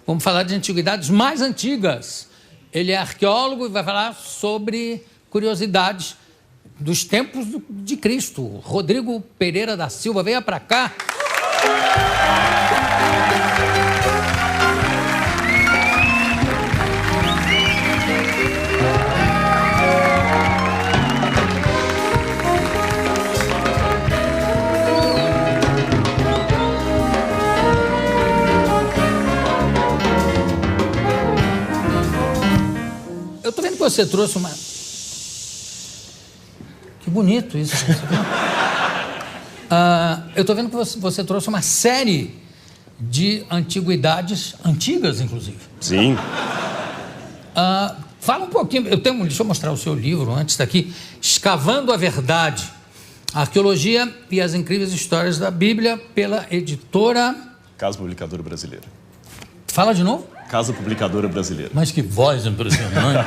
Vamos falar de antiguidades mais antigas. Ele é arqueólogo e vai falar sobre curiosidades dos tempos de Cristo. Rodrigo Pereira da Silva, venha para cá. Eu tô vendo que você trouxe uma... Que bonito isso. Eu tô vendo que você trouxe uma série de antiguidades, antigas, inclusive. Sim. Fala um pouquinho, deixa eu mostrar o seu livro antes daqui, Escavando a Verdade, Arqueologia e as Incríveis Histórias da Bíblia, pela editora... Casa Publicadora Brasileira. Fala de novo? Casa Publicadora Brasileira. Mas que voz impressionante.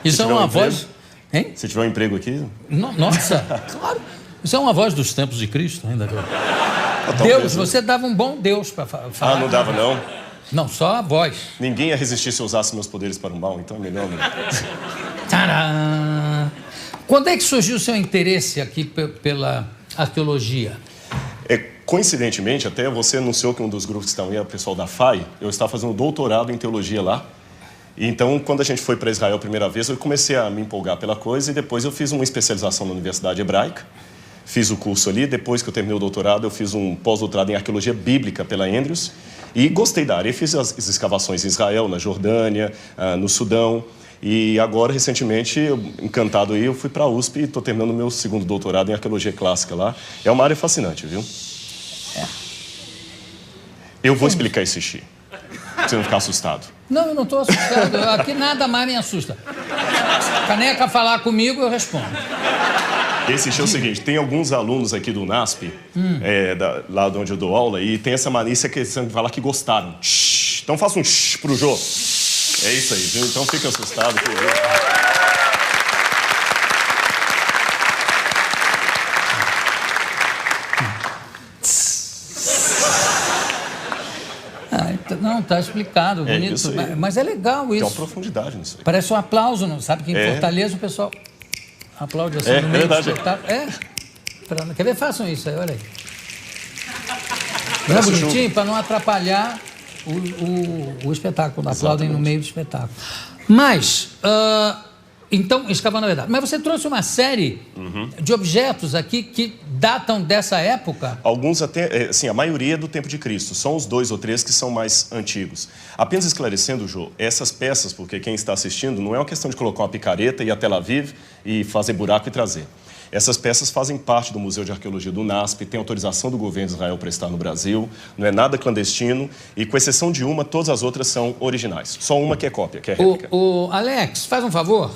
Isso é uma voz... Hein? Se tiver um emprego aqui... Nossa, claro. Isso é uma voz dos tempos de Cristo ainda. Deus, você dava um bom Deus para falar. Não dava, não? Não, só a voz. Ninguém ia resistir se eu usasse meus poderes para o mal, então é melhor não. Tcharam! Quando é que surgiu o seu interesse aqui pela arqueologia? Coincidentemente, até você anunciou que um dos grupos que estão aí é o pessoal da FAI. Eu estava fazendo um doutorado em teologia lá. E então, quando a gente foi para Israel a primeira vez, eu comecei a me empolgar pela coisa e depois eu fiz uma especialização na Universidade Hebraica. Fiz o curso ali. Depois que eu terminei o doutorado, eu fiz um pós-doutorado em arqueologia bíblica pela Andrews. E gostei da área. Eu fiz as escavações em Israel, na Jordânia, no Sudão. E agora, recentemente, encantado aí, eu fui para a USP e estou terminando o meu segundo doutorado em arqueologia clássica lá. É uma área fascinante, viu? Eu vou explicar esse xixi, pra você não ficar assustado. Não, eu não estou assustado. Aqui nada mais me assusta. Caneca falar comigo, eu respondo. Esse xixi é o seguinte, tem alguns alunos aqui do NASP, lá de onde eu dou aula, e tem essa malícia que eles falam que gostaram. Então faça um shh pro Jô. É isso aí, viu? Então fica assustado. Não, tá explicado, bonito. Isso aí. Mas é legal isso. Tem uma profundidade nisso aí. Parece um aplauso, não sabe? Que em Fortaleza o pessoal aplaude assim no meio do espetáculo. Quer ver? Façam isso aí, olha aí. Não é bonitinho? Para não atrapalhar o espetáculo. Aplaudem no meio do espetáculo. Mas, então, escavando a verdade. Mas você trouxe uma série de objetos aqui que datam dessa época? Alguns até, sim, a maioria é do tempo de Cristo. São os 2 ou 3 que são mais antigos. Apenas esclarecendo, Jô, essas peças, porque quem está assistindo, não é uma questão de colocar uma picareta, ir a Tel Aviv e fazer buraco e trazer. Essas peças fazem parte do Museu de Arqueologia do NASP, tem autorização do governo de Israel para estar no Brasil, não é nada clandestino, e com exceção de uma, todas as outras são originais. Só uma que é cópia, que é réplica. Alex, faz um favor,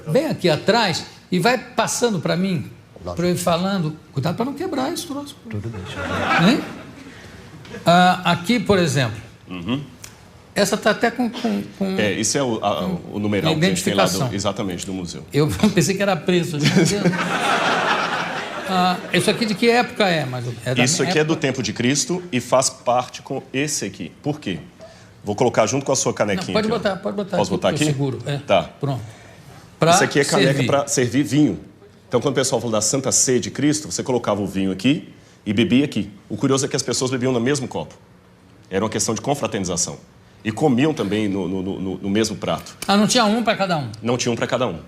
vem aqui atrás e vai passando para mim, para eu ir falando. Cuidado para não quebrar esse troço. Tudo bem, hein? Aqui, por exemplo, essa está até com... Isso é o numeral que a gente tem lá, exatamente, do museu. Eu pensei que era preço. Isso aqui de que época é? Isso aqui é do tempo de Cristo e faz parte com esse aqui. Por quê? Vou colocar junto com a sua canequinha. Não, pode botar. Posso botar aqui? Seguro. Tá. Pronto. Isso aqui é caneca para servir vinho. Então, quando o pessoal falou da Santa Ceia de Cristo, você colocava o vinho aqui e bebia aqui. O curioso é que as pessoas bebiam no mesmo copo. Era uma questão de confraternização. E comiam também no mesmo prato. Não tinha um para cada um? Não tinha um para cada um.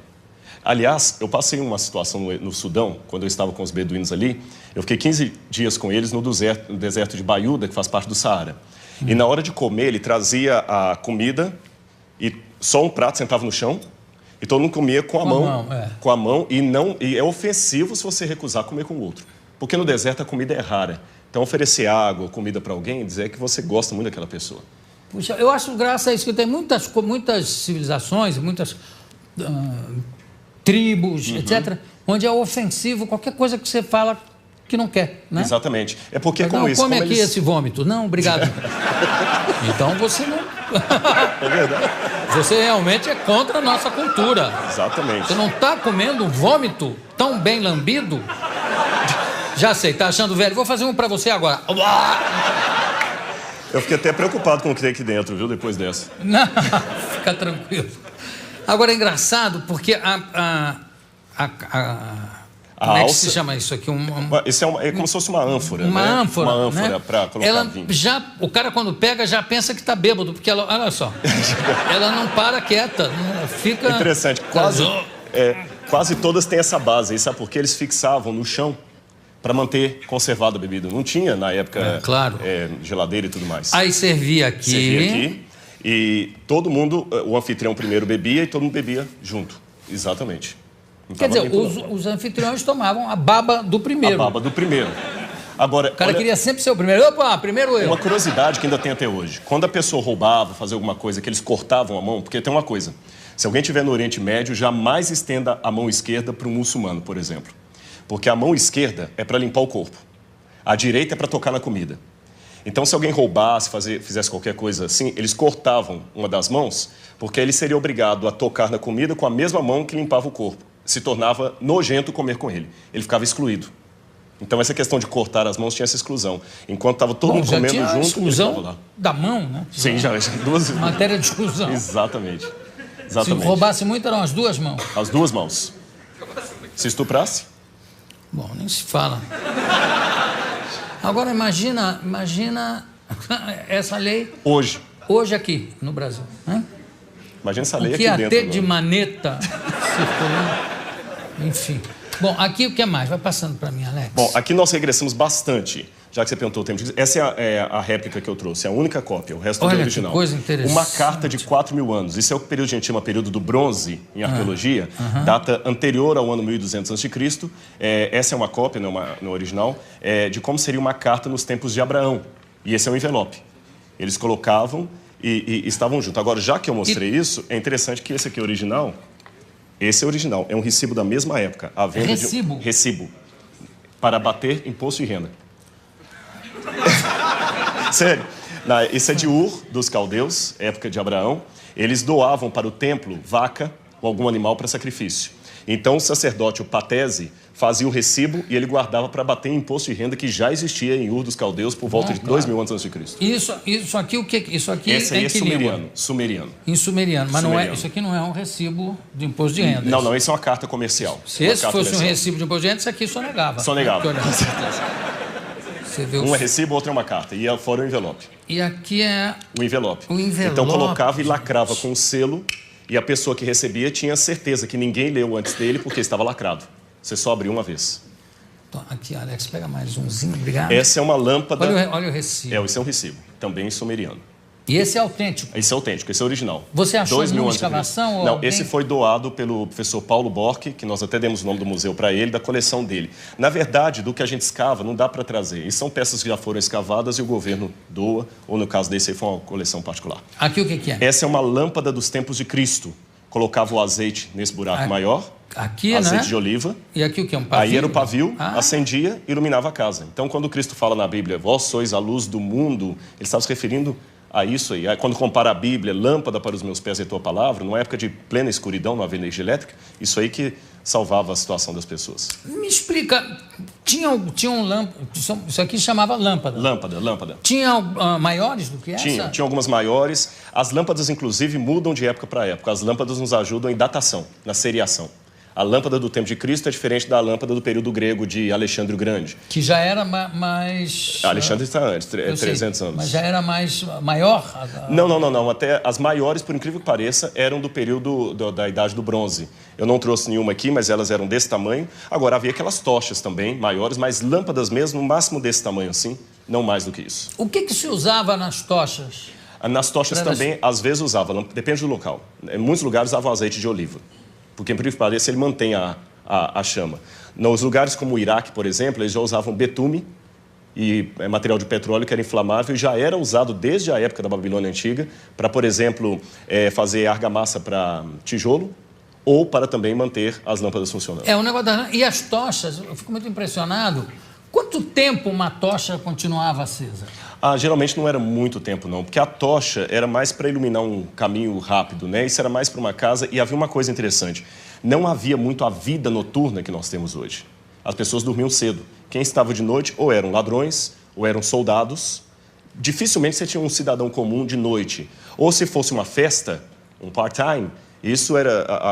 Aliás, eu passei uma situação no Sudão, quando eu estava com os beduínos ali. Eu fiquei 15 dias com eles no deserto de Baiuda, que faz parte do Saara. E na hora de comer, ele trazia a comida e só um prato, sentava no chão. E todo mundo comia com a mão. Com a mão. E é ofensivo se você recusar comer com o outro. Porque no deserto a comida é rara. Então, oferecer água ou comida para alguém, dizer que você gosta muito daquela pessoa. Puxa, eu acho graça a isso que tem muitas civilizações, muitas tribos, etc., onde é ofensivo qualquer coisa que você fala que não quer, né? Exatamente. É porque come aqui esse vômito. Não, obrigado. Então você não... É verdade. Você realmente é contra a nossa cultura. Exatamente. Você não está comendo um vômito tão bem lambido? Já sei, tá achando velho. Vou fazer um para você agora. Eu fiquei até preocupado com o que tem aqui dentro, viu, depois dessa. Não, fica tranquilo. Agora é engraçado porque como é que se chama isso aqui? Isso é como se fosse uma ânfora, uma né? ânfora, uma ânfora, né? para colocar ela vinho. O cara, quando pega, já pensa que está bêbado, porque ela, olha só, ela não para quieta, fica... É interessante, quase todas têm essa base, e sabe por quê? Eles fixavam no chão para manter conservada a bebida. Não tinha, na época, claro. Geladeira e tudo mais. Aí servia aqui, e todo mundo, o anfitrião primeiro bebia e todo mundo bebia junto. Exatamente. Quer dizer, os anfitriões tomavam a baba do primeiro. A baba do primeiro. Agora, o cara queria sempre ser o primeiro. Opa, primeiro eu. Uma curiosidade que ainda tem até hoje. Quando a pessoa roubava, fazia alguma coisa, que eles cortavam a mão, porque tem uma coisa. Se alguém estiver no Oriente Médio, jamais estenda a mão esquerda para um muçulmano, por exemplo. Porque a mão esquerda é para limpar o corpo. A direita é para tocar na comida. Então, se alguém roubasse, fizesse qualquer coisa assim, eles cortavam uma das mãos, porque ele seria obrigado a tocar na comida com a mesma mão que limpava o corpo. Se tornava nojento comer com ele. Ele ficava excluído. Então, essa questão de cortar as mãos tinha essa exclusão. Enquanto estava todo mundo comendo junto, ele ficava lá. Da mão, né? Sim, já duas... Matéria de exclusão. Exatamente. Se roubasse muito, eram as duas mãos. As duas mãos. Se estuprasse? Bom, nem se fala. Agora, imagina essa lei... Hoje aqui, no Brasil. Né? Imagina essa lei aqui dentro. O que ia ter de agora. maneta... Enfim. Bom, aqui o que mais? Vai passando para mim, Alex. Bom, aqui nós regressamos bastante. Já que você perguntou o tempo de... Essa é a réplica que eu trouxe, é a única cópia, o resto é o original. Que coisa interessante. Uma carta de 4.000 anos. Isso é o período que a gente chama período do bronze, em arqueologia, data anterior ao ano 1200 a.C. Essa é uma cópia, no original, de como seria uma carta nos tempos de Abraão. E esse é o envelope. Eles colocavam e estavam juntos. Agora, já que eu mostrei isso, é interessante que esse aqui é original. Esse é original, é um recibo da mesma época. A venda recibo? Recibo. Para bater imposto de renda. Sério. Isso é de Ur, dos caldeus, época de Abraão. Eles doavam para o templo vaca ou algum animal para sacrifício. Então o sacerdote, o patese, fazia o recibo e ele guardava para bater imposto de renda que já existia em Ur dos caldeus por volta de 2.000 anos a.C. Isso aqui, o que? Isso aqui esse aí é sumeriano. Em sumeriano, mas não é, isso aqui não é um recibo de imposto de renda. Não, isso é uma carta comercial. Se esse fosse um recibo de imposto de renda, isso aqui sonegava. Sonegava, com certeza. Um é recibo, outro é uma carta. E fora o envelope. E aqui é... O envelope. Então colocava e lacrava com um selo e a pessoa que recebia tinha certeza que ninguém leu antes dele porque estava lacrado. Você só abriu uma vez. Então, aqui, Alex, pega mais umzinho, obrigado. Essa é uma lâmpada... Olha o recibo. Esse é um recibo, também em sumeriano. E esse é autêntico? Esse é autêntico, esse é original. Você achou numa escavação? Não, esse foi doado pelo professor Paulo Borck, que nós até demos o nome do museu para ele, da coleção dele. Na verdade, do que a gente escava, não dá para trazer. E são peças que já foram escavadas e o governo doa, ou no caso desse aí foi uma coleção particular. Aqui o que é? Essa é uma lâmpada dos tempos de Cristo. Colocava o azeite nesse buraco maior. Aqui, azeite né? de oliva. E aqui o que é? Um pavio? Aí era o pavio, acendia e iluminava a casa. Então, quando Cristo fala na Bíblia, vós sois a luz do mundo, ele estava se referindo a isso aí. Quando compara a Bíblia, lâmpada para os meus pés e a tua palavra, numa época de plena escuridão, não havia energia elétrica, isso aí que salvava a situação das pessoas. Me explica, tinha um lâmpada, isso aqui chamava lâmpada. Lâmpada. Tinha maiores do que essa? Tinha algumas maiores. As lâmpadas, inclusive, mudam de época para época. As lâmpadas nos ajudam em datação, na seriação. A lâmpada do tempo de Cristo é diferente da lâmpada do período grego de Alexandre o Grande. Que já era mais... Alexandre está antes, 300 anos. Mas já era maior? Não. Até as maiores, por incrível que pareça, eram do período da Idade do Bronze. Eu não trouxe nenhuma aqui, mas elas eram desse tamanho. Agora, havia aquelas tochas também, maiores, mas lâmpadas mesmo, no máximo desse tamanho assim, não mais do que isso. O que se usava nas tochas? Nas tochas também, às vezes usava, depende do local. Em muitos lugares usavam azeite de oliva. Porque, por incrível que pareça, ele mantém a chama. Nos lugares como o Iraque, por exemplo, eles já usavam betume e material de petróleo que era inflamável e já era usado desde a época da Babilônia Antiga para, por exemplo, fazer argamassa para tijolo ou para também manter as lâmpadas funcionando. O negócio e as tochas, eu fico muito impressionado. Quanto tempo uma tocha continuava acesa? Geralmente não era muito tempo, não, porque a tocha era mais para iluminar um caminho rápido, né? Isso era mais para uma casa e havia uma coisa interessante. Não havia muito a vida noturna que nós temos hoje. As pessoas dormiam cedo. Quem estava de noite ou eram ladrões, ou eram soldados dificilmente você tinha um cidadão comum de noite. Ou se fosse uma festa, um part-time, isso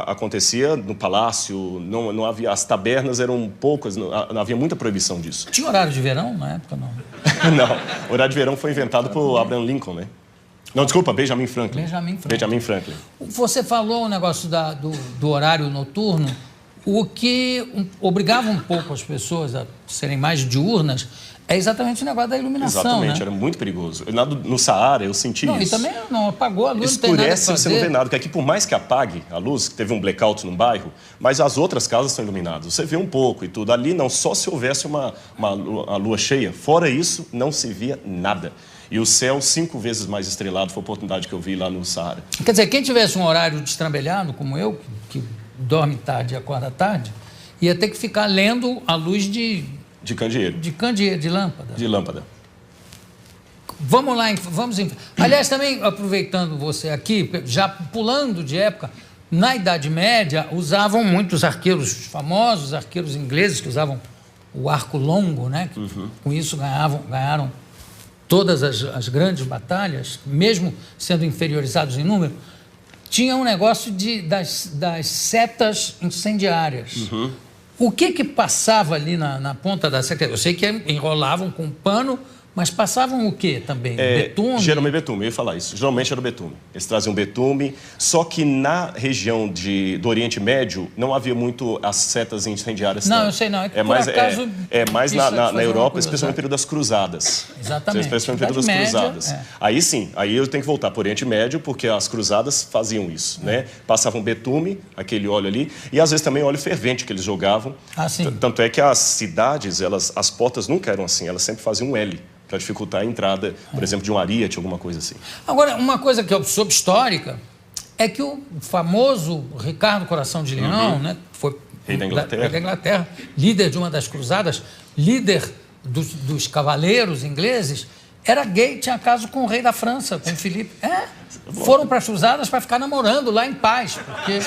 acontecia no palácio, não havia, as tabernas eram poucas, não havia muita proibição disso. Tinha horário de verão na época, não? Não, o horário de verão foi inventado por Abraham Lincoln, né? Não, desculpa, Benjamin Franklin. Benjamin Franklin. Você falou o negócio do horário noturno, o que obrigava um pouco as pessoas a serem mais diurnas é exatamente o negócio da iluminação. Exatamente, né? era muito perigoso. No Saara, eu senti isso. E também não apagou a luz, escurece, você não vê nada, porque aqui, por mais que apague a luz, teve um blackout num bairro, mas as outras casas estão iluminadas. Você vê um pouco e tudo. Ali não, só se houvesse uma lua cheia. Fora isso, não se via nada. E o céu 5 vezes mais estrelado foi a oportunidade que eu vi lá no Saara. Quer dizer, quem tivesse um horário destrambelhado, como eu, que dorme tarde e acorda tarde, ia ter que ficar lendo a luz de candeeiro. De candeeiro, de lâmpada. De lâmpada. Vamos lá, aliás, também aproveitando você aqui, já pulando de época, na Idade Média usavam muitos arqueiros, famosos arqueiros ingleses que usavam o arco longo, né? Com isso ganharam todas as grandes batalhas, mesmo sendo inferiorizados em número. Tinha um negócio das setas incendiárias. O que passava ali na ponta da seta? Eu sei que enrolavam com pano, mas passavam o quê também? Betume? Geralmente betume, eu ia falar isso. Geralmente era o betume. Eles traziam betume, só que na região do Oriente Médio não havia muito as setas incendiárias. Não, eu sei não. É mais na Europa, especialmente no período das cruzadas. Exatamente. Especialmente no período das cruzadas. Aí sim, aí eu tenho que voltar para o Oriente Médio, porque as cruzadas faziam isso, né? Passavam betume, aquele óleo ali, e às vezes também óleo fervente que eles jogavam. Tanto é que as cidades, as portas nunca eram assim, elas sempre faziam um L, para dificultar a entrada, por exemplo, de um ariete, alguma coisa assim. Agora, uma coisa que eu soube histórica é que o famoso Ricardo Coração de Leão, né, foi rei da Inglaterra, líder de uma das cruzadas, líder dos cavaleiros ingleses, era gay, tinha caso com o rei da França, com o Filipe. Foram para as cruzadas para ficar namorando lá em paz, porque...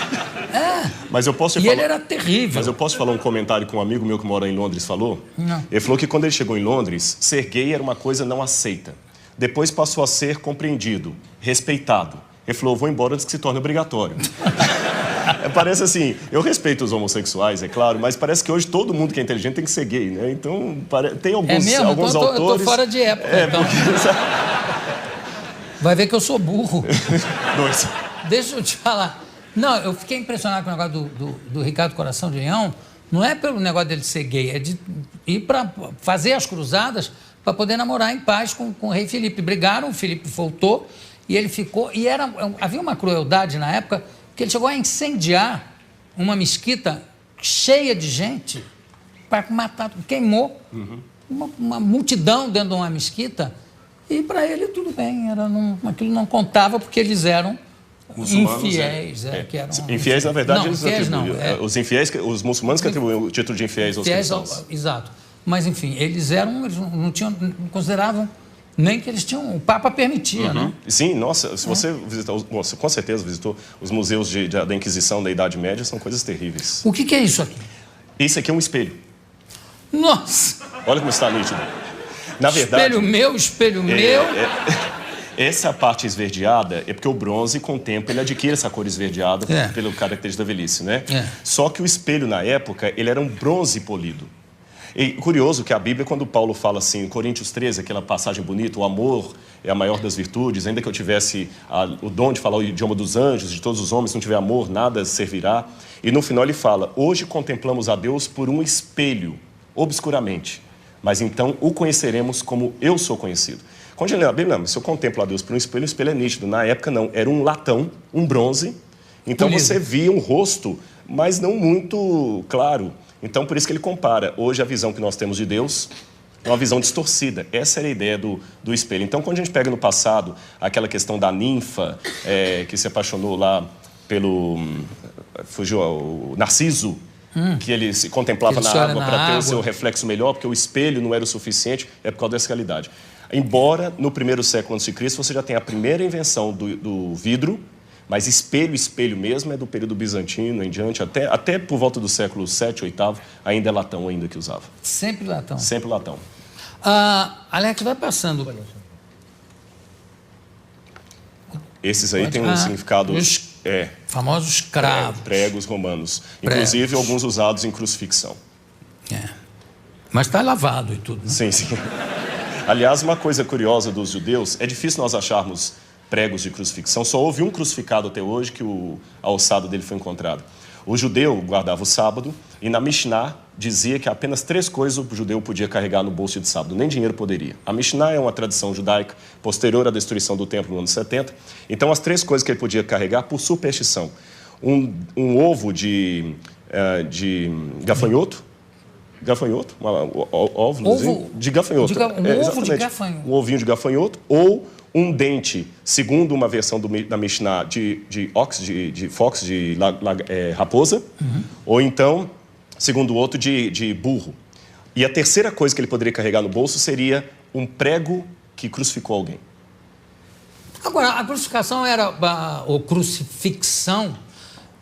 Mas eu posso ele era terrível. Mas eu posso falar um comentário que um amigo meu que mora em Londres falou? Não. Ele falou que quando ele chegou em Londres, ser gay era uma coisa não aceita. Depois passou a ser compreendido, respeitado. Ele falou, vou embora antes que se torne obrigatório. Parece assim, eu respeito os homossexuais, é claro, mas parece que hoje todo mundo que é inteligente tem que ser gay, né? Então, tem alguns autores... Eu tô fora de época, então. Vai ver que eu sou burro. Deixa eu te falar. Não, eu fiquei impressionado com o negócio do Ricardo Coração de Leão. Não é pelo negócio dele ser gay, é de ir para fazer as cruzadas para poder namorar em paz com o rei Filipe. Brigaram, o Filipe voltou e ele ficou... E havia uma crueldade na época que ele chegou a incendiar uma mesquita cheia de gente para matar, queimou uma multidão dentro de uma mesquita. E para ele tudo bem, aquilo não contava porque eles eram infiéis. Infiéis, na verdade, não, eles infiéis atribuíam. Os infiéis, os muçulmanos que atribuíam o título de infiéis aos cristãos. Exato. Mas, enfim, eles não consideravam nem que eles tinham... O Papa permitia, né? Sim, nossa, se você visitar... Você com certeza visitou os museus da Inquisição da Idade Média, são coisas terríveis. O que é isso aqui? Isso aqui é um espelho. Nossa! Olha como está nítido. Na verdade... Espelho meu... Essa parte esverdeada é porque o bronze, com o tempo, ele adquire essa cor esverdeada pelo característica da velhice, né? Só que o espelho, na época, ele era um bronze polido. E curioso que a Bíblia, quando Paulo fala assim, em Coríntios 13, aquela passagem bonita, o amor é a maior das virtudes, ainda que eu tivesse o dom de falar o idioma dos anjos, de todos os homens, se não tiver amor, nada servirá. E no final ele fala, hoje contemplamos a Deus por um espelho, obscuramente, mas então o conheceremos como eu sou conhecido. Quando a gente lê a Bíblia, se eu contemplo a Deus por um espelho, o espelho é nítido. Na época não, era um latão, um bronze, então você via um rosto, mas não muito claro. Então, por isso que ele compara. Hoje, a visão que nós temos de Deus é uma visão distorcida. Essa era a ideia do espelho. Então, quando a gente pega no passado aquela questão da ninfa, que se apaixonou lá pelo... Fugiu o Narciso, que ele se contemplava na água para ter o seu reflexo melhor, porque o espelho não era o suficiente, é por causa dessa realidade. Embora, no primeiro século antes de Cristo, você já tenha a primeira invenção do vidro, mas espelho mesmo é do período bizantino em diante, até por volta do século VII, VIII, ainda é latão ainda que usava. Sempre latão? Sempre latão. Alex, vai passando Esses aí têm um significado... Os famosos cravos. Pregos romanos. Inclusive, alguns usados em crucifixão. Mas está lavado e tudo, né? Sim, sim. Aliás, uma coisa curiosa dos judeus, é difícil nós acharmos pregos de crucifixão. Só houve um crucificado até hoje que a ossada dele foi encontrada. O judeu guardava o sábado e na Mishnah dizia que apenas 3 coisas o judeu podia carregar no bolso de sábado, nem dinheiro poderia. A Mishnah é uma tradição judaica posterior à destruição do templo no ano 70. Então, as 3 coisas que ele podia carregar por superstição. Um ovo de gafanhoto, ovo de gafanhoto. Ovo de gafanhoto. Um ovinho de gafanhoto ou um dente, segundo uma versão da Mishnah, de raposa, ou então, segundo o outro, de burro. E a terceira coisa que ele poderia carregar no bolso seria um prego que crucificou alguém. Agora, a crucificação ou crucifixão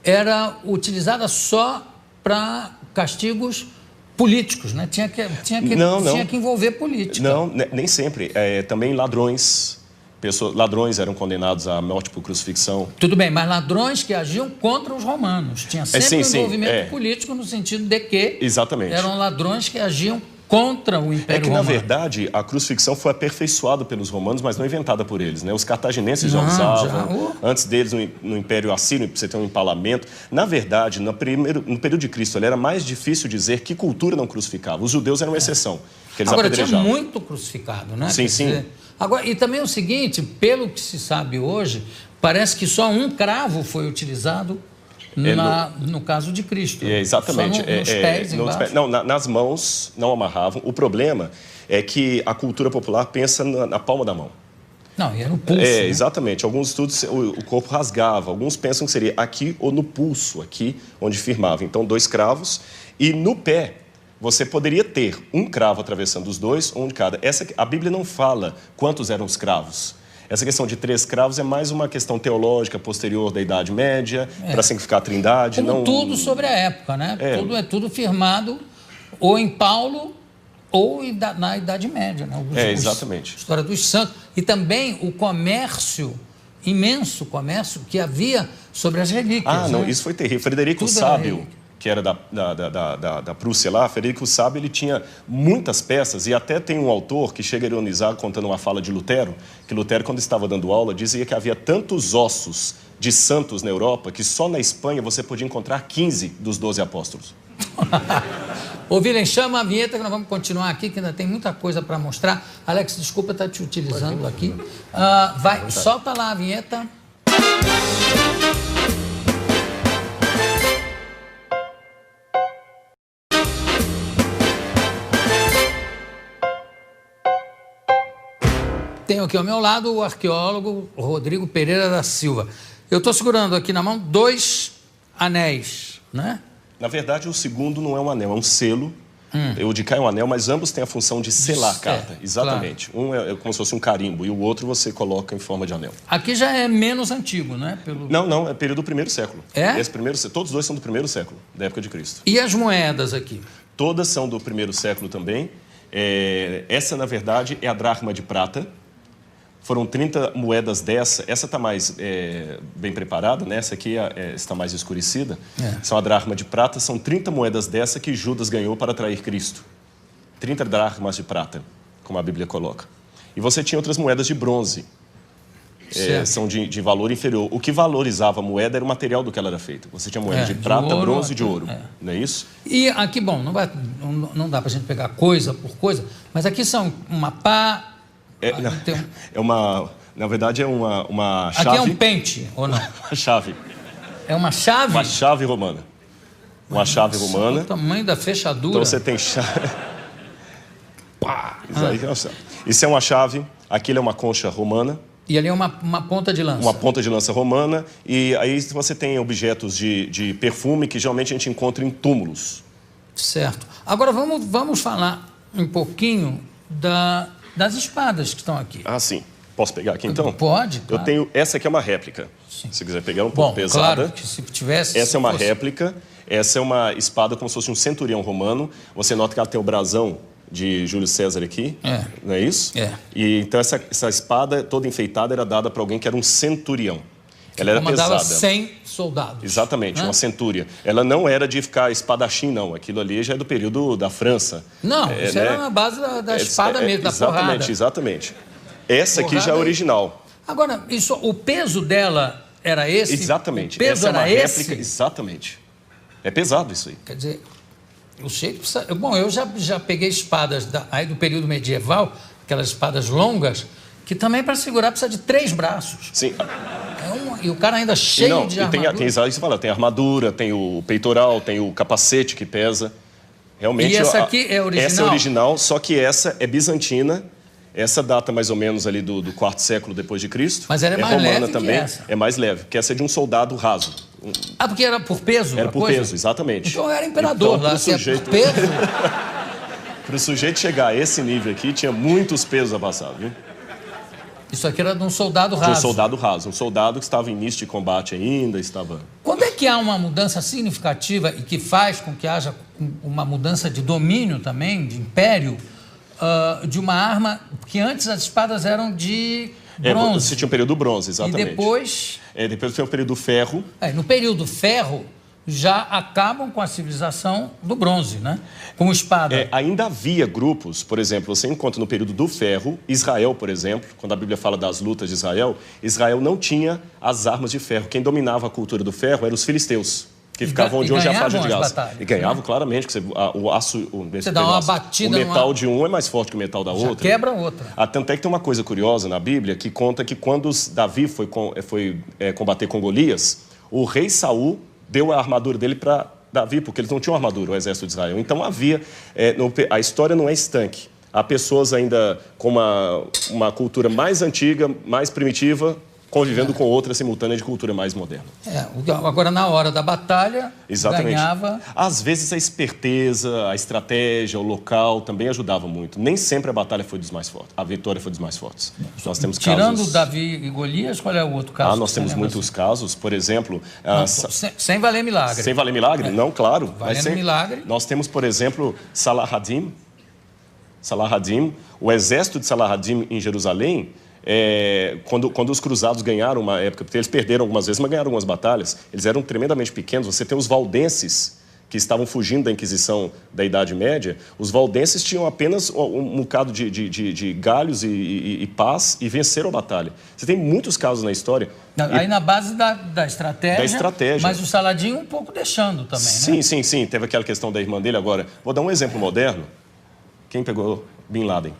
era utilizada só para castigos políticos, né? Tinha que envolver política. Não, nem sempre. Também ladrões ladrões eram condenados à morte por crucifixão. Tudo bem, mas ladrões que agiam contra os romanos. Tinha sempre um envolvimento político no sentido de que eram ladrões que agiam contra o Império Romano. Na verdade, a crucifixão foi aperfeiçoada pelos romanos, mas não inventada por eles, né? Os cartaginenses já usavam. Antes deles, no Império Assírio, para você ter um empalamento. Na verdade, no período de Cristo, era mais difícil dizer que cultura não crucificava. Os judeus eram uma exceção, que eles apedrejavam. Tinha muito crucificado, né? Sim. Agora, e também o seguinte, pelo que se sabe hoje, parece que só um cravo foi utilizado no caso de Cristo. Exatamente. Só nos pés embaixo. Não, nas mãos não amarravam. O problema é que a cultura popular pensa na palma da mão. Não, e era no pulso. Né? Exatamente. Alguns estudos, o corpo rasgava. Alguns pensam que seria aqui ou no pulso, aqui onde firmava. Então, 2 cravos. E no pé, você poderia ter um cravo atravessando os 2, um de cada. A Bíblia não fala quantos eram os cravos. Essa questão de 3 cravos é mais uma questão teológica posterior da Idade Média, para significar a Trindade. Como tudo sobre a época, né? Tudo firmado ou em Paulo ou na Idade Média. Né? Exatamente. A história dos santos. E também o comércio, imenso comércio, que havia sobre as relíquias. Não, isso foi terrível. Frederico o Sábio, que era da Prússia lá, Frederico o Sábio, ele tinha muitas peças, e até tem um autor que chega a ironizar, contando uma fala de Lutero, que Lutero, quando estava dando aula, dizia que havia tantos ossos de santos na Europa, que só na Espanha você podia encontrar 15 dos 12 apóstolos. Ô, William, chama a vinheta que nós vamos continuar aqui, que ainda tem muita coisa para mostrar. Alex, desculpa estar te utilizando aqui. Solta lá a vinheta. Tenho aqui ao meu lado o arqueólogo Rodrigo Pereira da Silva. Eu estou segurando aqui na mão 2 anéis, né? Na verdade, o segundo não é um anel, é um selo. O de cá é um anel, mas ambos têm a função de selar a carta. Exatamente. Claro. Um é como se fosse um carimbo e o outro você coloca em forma de anel. Aqui já é menos antigo, né? Não, é período do 1º século. Todos 2 são do 1º século, da época de Cristo. E as moedas aqui? Todas são do 1º século também. Essa, na verdade, é a dracma de prata. Foram 30 moedas dessa. Essa está mais bem preparada, né? Essa aqui está mais escurecida. São a dracma de prata. São 30 moedas dessa que Judas ganhou para trair Cristo. 30 dracmas de prata, como a Bíblia coloca. E você tinha outras moedas de bronze. São de valor inferior. O que valorizava a moeda era o material do que ela era feita. Você tinha moeda de prata, ouro, bronze e de ouro. Não é isso? E aqui, bom, não dá para a gente pegar coisa por coisa, mas aqui são uma pá... Na verdade, é uma chave... Aqui é um pente, ou não? Uma chave. É uma chave? Uma chave romana. Uma chave romana. O tamanho da fechadura. Então você tem chave... Isso é uma chave. Aquilo é uma concha romana. E ali é uma ponta de lança. Uma ponta de lança romana. E aí você tem objetos de perfume que geralmente a gente encontra em túmulos. Certo. Agora vamos falar um pouquinho das espadas que estão aqui. Sim. Posso pegar aqui, então? Pode, claro. Eu tenho... Essa aqui é uma réplica. Sim. Se quiser pegar, é um pouco pesada. Claro, que se tivesse... Essa é uma réplica. Essa é uma espada como se fosse um centurião romano. Você nota que ela tem o brasão de Júlio César aqui, não é isso? É. E então essa espada toda enfeitada era dada para alguém que era um centurião. Ela era comandava pesada. 100 soldados. Exatamente, uma centúria. Ela não era de ficar espadachim, não. Aquilo ali já é do período da França. Não, isso era na base da espada mesmo, da porrada. Exatamente. Essa aqui já é original. Agora, o peso dela era esse? Exatamente. O peso essa era é uma esse? réplica, exatamente. É pesado isso aí. Quer dizer, eu sei que precisa... Bom, eu já peguei espadas aí do período medieval, aquelas espadas longas, que também para segurar precisa de 3 braços. Sim. E o cara ainda cheio de armadura. Tem isso que você fala, tem armadura, tem o peitoral, tem o capacete que pesa. Realmente, e essa aqui é original? Essa é original, só que essa é bizantina. Essa data mais ou menos ali do 4º século depois de Cristo. Mas ela é mais romana leve também. que essa. É mais leve, porque essa é de um soldado raso. Ah, porque era por peso? Era por peso, exatamente. Então eu era imperador então, lá, se é por peso... Para o sujeito chegar a esse nível aqui, tinha muitos pesos a passar, viu? Isso aqui era de um soldado raso. De um soldado raso. Um soldado que estava em início de combate ainda, estava... Quando é que há uma mudança significativa e que faz com que haja uma mudança de domínio também, de império, de uma arma... Porque antes as espadas eram de bronze. Você tinha um período do bronze, exatamente. E depois... Depois tem o período do ferro. No período do ferro... já acabam com a civilização do bronze, né? Com espada. Ainda havia grupos, por exemplo, você encontra no período do ferro, Israel, por exemplo, quando a Bíblia fala das lutas de Israel, Israel não tinha as armas de ferro. Quem dominava a cultura do ferro eram os filisteus, que ficavam onde hoje é a faixa de Gaza. E ganhavam, claramente, que o aço... Você dá uma batida... O metal de um é mais forte que o metal da outra. Já quebra outra. Tanto é que tem uma coisa curiosa na Bíblia, que conta que quando Davi foi combater com Golias, o rei Saul deu a armadura dele para Davi, porque eles não tinham armadura, o exército de Israel. Então havia... a história não é estanque. Há pessoas ainda com uma cultura mais antiga, mais primitiva, convivendo com outra simultânea de cultura mais moderna. Agora, na hora da batalha, ganhava... Às vezes a esperteza, a estratégia, o local também ajudava muito. Nem sempre a batalha foi dos mais fortes. A vitória foi dos mais fortes. Nós temos Tirando Davi e Golias, qual é o outro caso? Nós temos muitos casos. Por exemplo... sem valer milagre. Sem valer milagre? Não, claro. Valendo milagre. Nós temos, por exemplo, Salah-ad-Din, o exército de Salah-ad-Din em Jerusalém... quando os cruzados ganharam uma época, porque eles perderam algumas vezes, mas ganharam algumas batalhas, eles eram tremendamente pequenos. Você tem os valdenses, que estavam fugindo da Inquisição da Idade Média. Os valdenses tinham apenas um bocado de galhos e pás e venceram a batalha. Você tem muitos casos na história. Aí na base da estratégia. Da estratégia. Mas o Saladinho um pouco deixando também, sim, né? Sim. Teve aquela questão da irmã dele agora. Vou dar um exemplo moderno. Quem pegou Bin Laden?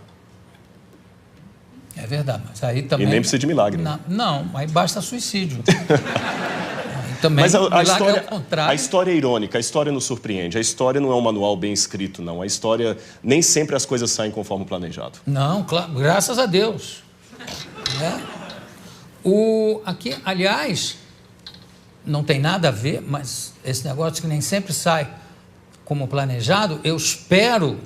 É verdade, mas aí também... E nem precisa de milagre. Não, aí basta suicídio. Também, mas a história é irônica, a história nos surpreende. A história não é um manual bem escrito, não. A história, nem sempre as coisas saem conforme planejado. Não, claro, graças a Deus. Aqui, aliás, não tem nada a ver, mas esse negócio que nem sempre sai como planejado, eu espero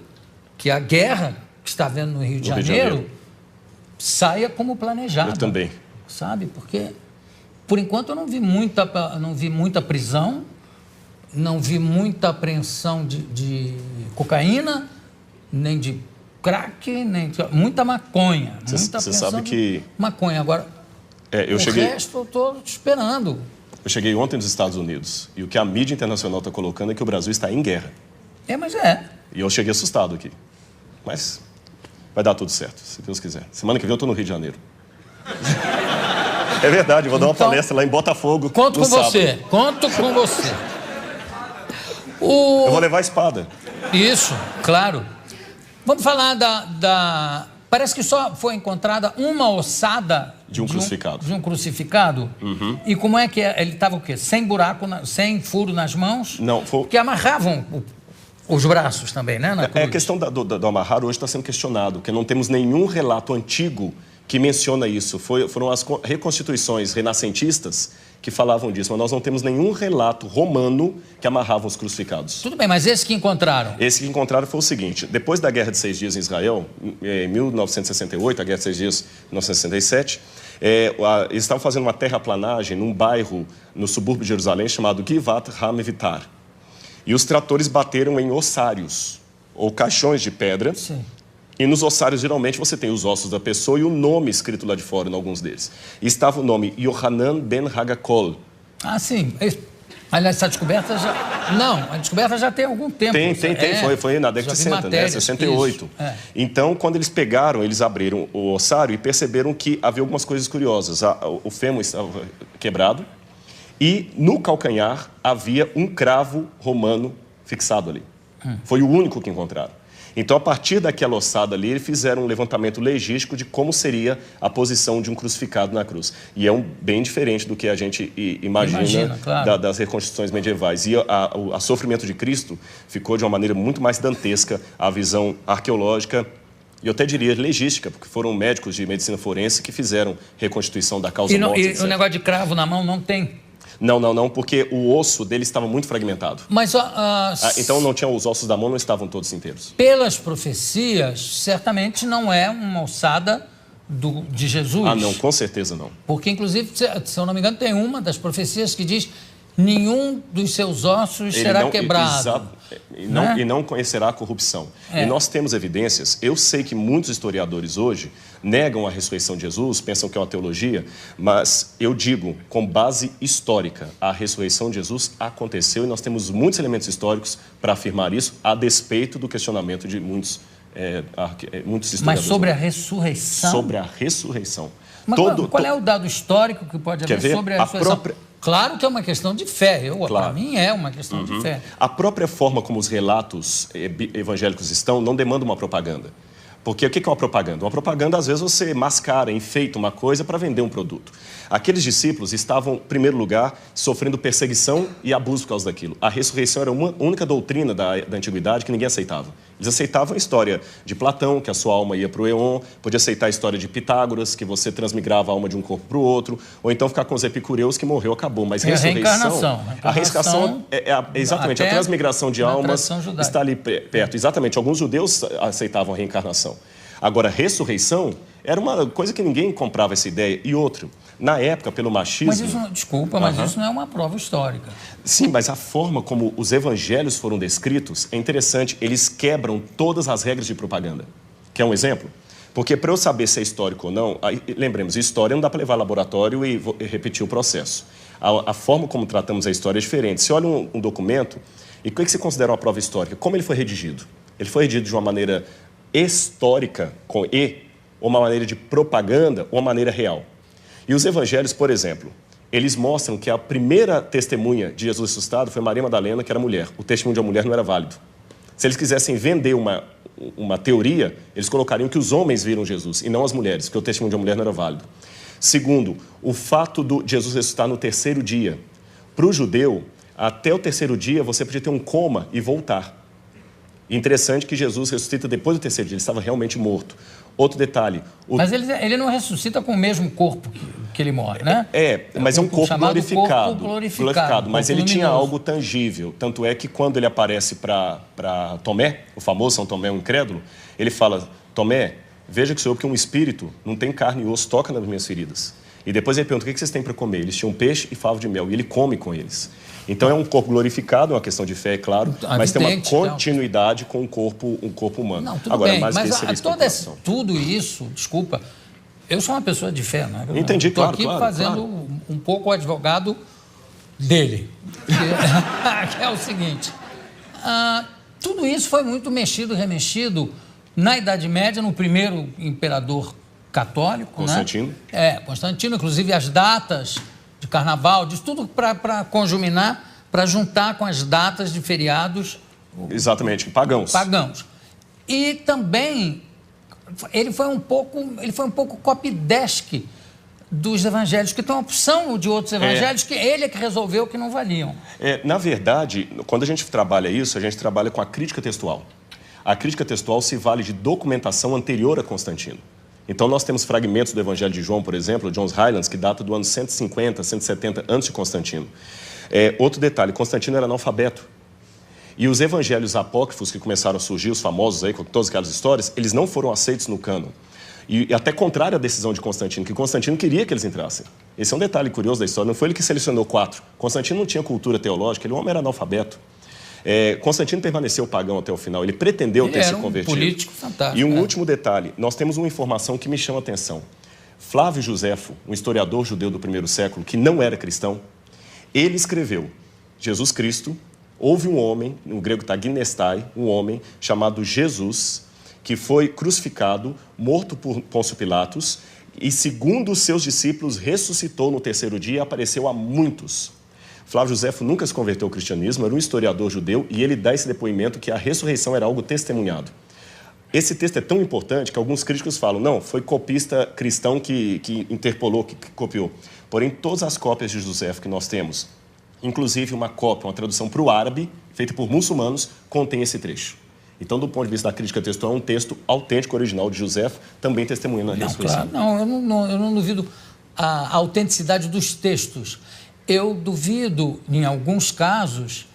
que a guerra que está havendo no Rio de Janeiro saia como planejado. Eu também. Sabe? Porque, por enquanto, eu não vi muita prisão, não vi muita apreensão de cocaína, nem de crack, muita maconha. Você sabe que... maconha. Agora, resto eu estou esperando. Eu cheguei ontem nos Estados Unidos e o que a mídia internacional está colocando é que o Brasil está em guerra. Mas é. E eu cheguei assustado aqui. Mas... vai dar tudo certo, se Deus quiser. Semana que vem eu estou no Rio de Janeiro. É verdade, vou dar uma palestra lá em Botafogo. Conto com você. Eu vou levar a espada. Isso, claro. Vamos falar Parece que só foi encontrada uma ossada... de um crucificado. De um crucificado? Uhum. E como é que ele estava o quê? Sem buraco, sem furo nas mãos? Não, foi... Porque amarravam... os braços também, né? A questão do amarrar hoje está sendo questionado, porque não temos nenhum relato antigo que menciona isso. Foram as reconstituições renascentistas que falavam disso, mas nós não temos nenhum relato romano que amarravam os crucificados. Tudo bem, mas esse que encontraram? Esse que encontraram foi o seguinte: depois da Guerra de 6 Dias em Israel, em 1968, a Guerra de 6 Dias em 1967, eles estavam fazendo uma terraplanagem num bairro no subúrbio de Jerusalém chamado Givat HaMevitar. E os tratores bateram em ossários. ou caixões de pedra. Sim. E nos ossários, geralmente, você tem os ossos da pessoa e o nome escrito lá de fora em alguns deles. E estava o nome Yohanan ben Hagakol. Ah, sim. Aliás, essa descoberta já... Não, a descoberta já tem algum tempo. Tem. Foi na década de 60, né? 68. Então, quando eles pegaram, eles abriram o ossário e perceberam que havia algumas coisas curiosas. O fêmur estava quebrado e no calcanhar havia um cravo romano fixado ali. Foi o único que encontraram. Então, a partir daquela ossada ali, eles fizeram um levantamento legístico de como seria a posição de um crucificado na cruz. E é bem diferente do que a gente imagina claro. Das reconstruções medievais. E o sofrimento de Cristo ficou de uma maneira muito mais dantesca, a visão arqueológica e eu até diria legística, porque foram médicos de medicina forense que fizeram reconstituição da causa morte. E o negócio de cravo na mão não tem? Não, porque o osso dele estava muito fragmentado. Mas, então não tinha, os ossos da mão não estavam todos inteiros. Pelas profecias, certamente não é uma ossada de Jesus. Ah, não, com certeza não. Porque, inclusive, se eu não me engano, tem uma das profecias que diz: nenhum dos seus ossos será quebrado. E não conhecerá a corrupção. E nós temos evidências. Eu sei que muitos historiadores hoje negam a ressurreição de Jesus, pensam que é uma teologia, mas eu digo, com base histórica, a ressurreição de Jesus aconteceu e nós temos muitos elementos históricos para afirmar isso, a despeito do questionamento de muitos historiadores. Mas sobre a ressurreição? Sobre a ressurreição. Mas qual é o dado histórico que pode haver sobre a ressurreição? Claro que é uma questão de fé. Para mim é uma questão de fé. A própria forma como os relatos evangélicos estão não demanda uma propaganda. Porque o que é uma propaganda? Uma propaganda, às vezes, você mascara, enfeita uma coisa para vender um produto. Aqueles discípulos estavam, em primeiro lugar, sofrendo perseguição e abuso por causa daquilo. A ressurreição era uma única doutrina da antiguidade que ninguém aceitava. Eles aceitavam a história de Platão, que a sua alma ia para o Éon, podia aceitar a história de Pitágoras, que você transmigrava a alma de um corpo para o outro, ou então ficar com os epicureus, que morreu, acabou. Mas ressurreição... A reencarnação exatamente, a transmigração de almas está ali perto. Exatamente, alguns judeus aceitavam a reencarnação. Agora, a ressurreição era uma coisa que ninguém comprava essa ideia. E outra, na época, pelo machismo... Mas isso, desculpa, mas isso não é uma prova histórica. Sim, mas a forma como os evangelhos foram descritos é interessante. Eles quebram todas as regras de propaganda. Quer um exemplo? Porque para eu saber se é histórico ou não, lembremos, história não dá para levar ao laboratório e repetir o processo. A forma como tratamos a história é diferente. Você olha um documento, e o que você considera uma prova histórica? Como ele foi redigido? Ele foi redigido de uma maneira histórica, com E, ou uma maneira de propaganda, ou uma maneira real. E os evangelhos, por exemplo, eles mostram que a primeira testemunha de Jesus ressuscitado foi Maria Madalena, que era mulher. O testemunho de uma mulher não era válido. Se eles quisessem vender uma teoria, eles colocariam que os homens viram Jesus, e não as mulheres, porque o testemunho de uma mulher não era válido. Segundo, o fato de Jesus ressuscitar no terceiro dia. Para o judeu, até o terceiro dia, você podia ter um coma e voltar. Interessante que Jesus ressuscita depois do terceiro dia, ele estava realmente morto. Outro detalhe... Mas ele não ressuscita com o mesmo corpo que ele morre, né? Mas é um corpo glorificado. Glorificado, mas ele tinha algo tangível. Tanto é que quando ele aparece para Tomé, o famoso São Tomé, o incrédulo, ele fala: Tomé, veja que sou eu, que um espírito não tem carne e osso, toca nas minhas feridas. E depois ele pergunta: o que vocês têm para comer? Eles tinham peixe e favo de mel, e ele come com eles. Então é um corpo glorificado, é uma questão de fé, é claro, mas tem uma continuidade com um corpo humano. Não, tudo bem, mas tudo isso, desculpa, eu sou uma pessoa de fé, né? Entendi, claro, estou aqui fazendo um pouco o advogado dele, que é o seguinte, tudo isso foi muito mexido, remexido na Idade Média, no primeiro imperador católico, Constantino. né? Constantino, inclusive as datas de carnaval, disso tudo para conjuminar, para juntar com as datas de feriados. Exatamente, pagãos. E também ele foi um pouco copydesk dos evangelhos, que tem uma opção de outros evangelhos que ele é que resolveu que não valiam. Na verdade, quando a gente trabalha isso, a gente trabalha com a crítica textual. A crítica textual se vale de documentação anterior a Constantino. Então, nós temos fragmentos do Evangelho de João, por exemplo, John's Highlands, que data do ano 150, 170 antes de Constantino. Outro detalhe, Constantino era analfabeto. E os evangelhos apócrifos que começaram a surgir, os famosos aí, com todas aquelas histórias, eles não foram aceitos no cânon. E até contrário à decisão de Constantino, que Constantino queria que eles entrassem. Esse é um detalhe curioso da história, não foi ele que selecionou 4. Constantino não tinha cultura teológica, ele, o homem era analfabeto. Constantino permaneceu pagão até o final, ele pretendeu ter se convertido. Ele era um político fantástico. E um último detalhe, nós temos uma informação que me chama a atenção. Flávio Josefo, um historiador judeu do primeiro século, que não era cristão, ele escreveu, Jesus Cristo, houve um homem, no grego está ginestai, um homem chamado Jesus, que foi crucificado, morto por Pôncio Pilatos, e segundo os seus discípulos, ressuscitou no 3º dia e apareceu a muitos. Flávio Josefo nunca se converteu ao cristianismo, era um historiador judeu, e ele dá esse depoimento que a ressurreição era algo testemunhado. Esse texto é tão importante que alguns críticos falam, não, foi copista cristão que interpolou, que copiou. Porém, todas as cópias de Josefo que nós temos, inclusive uma cópia, uma tradução para o árabe, feita por muçulmanos, contém esse trecho. Então, do ponto de vista da crítica textual, é um texto autêntico, original de Josefo, também testemunhando a ressurreição. Claro, eu não duvido a autenticidade dos textos. Eu duvido, em alguns casos,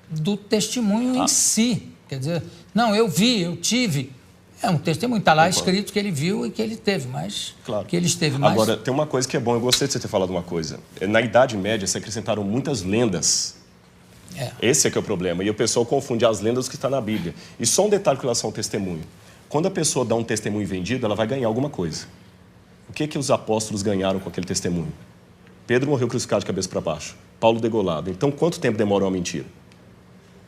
do testemunho em si. Quer dizer, não, eu vi, eu tive. É um testemunho, está lá escrito que ele viu e que ele teve, mas claro. Que ele esteve mais... Agora, tem uma coisa que é bom, eu gostei de você ter falado uma coisa. Na Idade Média, se acrescentaram muitas lendas. Esse é que é o problema. E o pessoal confunde as lendas com o que está na Bíblia. E só um detalhe com relação ao testemunho. Quando a pessoa dá um testemunho vendido, ela vai ganhar alguma coisa. O que os apóstolos ganharam com aquele testemunho? Pedro morreu crucificado de cabeça para baixo. Paulo degolado. Então, quanto tempo demora uma mentira?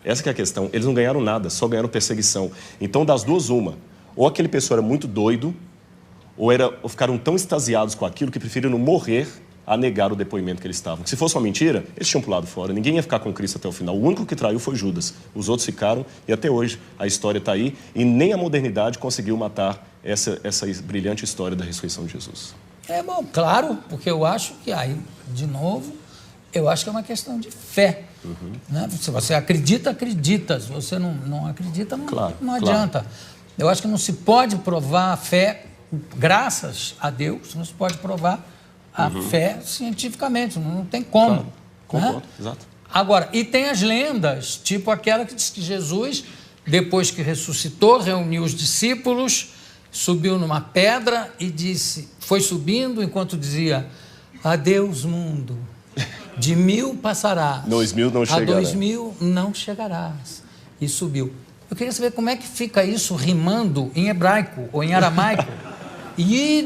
Essa que é a questão. Eles não ganharam nada, só ganharam perseguição. Então, das duas, uma. Ou aquele pessoa era muito doido, ou ficaram tão extasiados com aquilo que preferiram morrer a negar o depoimento que eles estavam. Se fosse uma mentira, eles tinham pulado fora. Ninguém ia ficar com Cristo até o final. O único que traiu foi Judas. Os outros ficaram, e até hoje a história está aí, e nem a modernidade conseguiu matar essa brilhante história da ressurreição de Jesus. Bom, claro, porque eu acho que aí, de novo, eu acho que é uma questão de fé. Né? Se você acredita, acredita. Se você não acredita, não adianta. Eu acho que não se pode provar a fé, graças a Deus, não se pode provar a fé cientificamente, não tem como. Claro. Concordo, exato. Agora, e tem as lendas, tipo aquela que diz que Jesus, depois que ressuscitou, reuniu os discípulos, subiu numa pedra e disse, foi subindo enquanto dizia, adeus mundo, de 1000 passarás, 2000 não chegará. a 2000 não chegarás. E subiu. Eu queria saber como é que fica isso rimando em hebraico ou em aramaico. E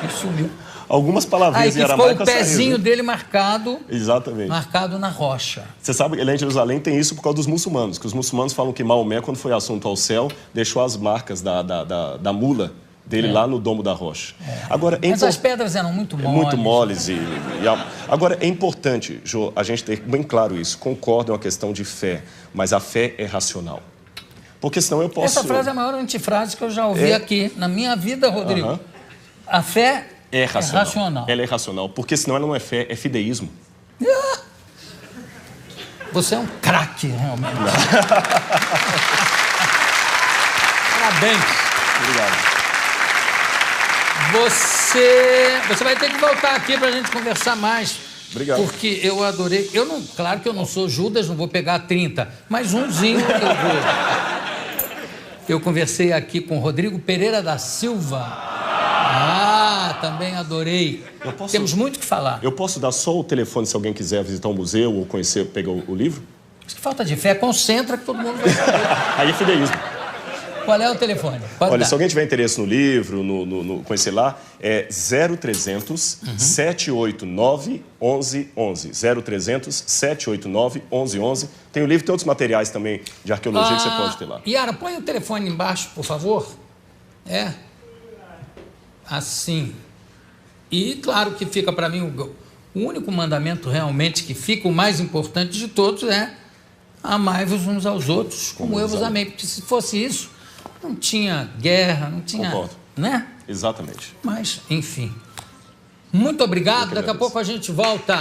sumiu. Algumas palavrinhas em aramaico ficou o pezinho dele marcado. Exatamente. Marcado na rocha. Você sabe que lá em Jerusalém tem isso por causa dos muçulmanos, que os muçulmanos falam que Maomé, quando foi assunto ao céu, deixou as marcas da mula dele lá no domo da rocha. Agora, mas as pedras eram muito moles. Muito moles. Agora, é importante, Jô, a gente ter bem claro isso. Concordo, é uma questão de fé, mas a fé é racional. Porque senão eu posso... Essa frase é a maior antifrase que eu já ouvi aqui na minha vida, Rodrigo. A fé é racional. Ela é racional, porque senão ela não é fé, é fideísmo. Você é um craque, realmente. Parabéns. Obrigado. Você vai ter que voltar aqui para a gente conversar mais. Obrigado. Porque eu adorei. Claro que eu não sou Judas, não vou pegar 30, mas umzinho eu vou. Eu conversei aqui com Rodrigo Pereira da Silva. Também adorei. Temos muito o que falar. Eu posso dar só o telefone se alguém quiser visitar o museu ou conhecer, pegar o livro? Acho que falta de fé. Concentra que todo mundo vai saber. Aí é fideísmo. Qual é o telefone? Olha, se alguém tiver interesse no livro, conhecer lá, é 0300 789 1111. 0300 789 1111. Tem o livro, tem outros materiais também de arqueologia que você pode ter lá. Yara, põe o telefone embaixo, por favor. Assim. E claro que fica para mim o único mandamento realmente que fica, o mais importante de todos é amai-vos uns aos outros como eu vos amei. Porque se fosse isso, não tinha guerra, não tinha... Concordo. Né? Exatamente. Mas, enfim. Muito obrigado. Daqui a pouco a gente volta.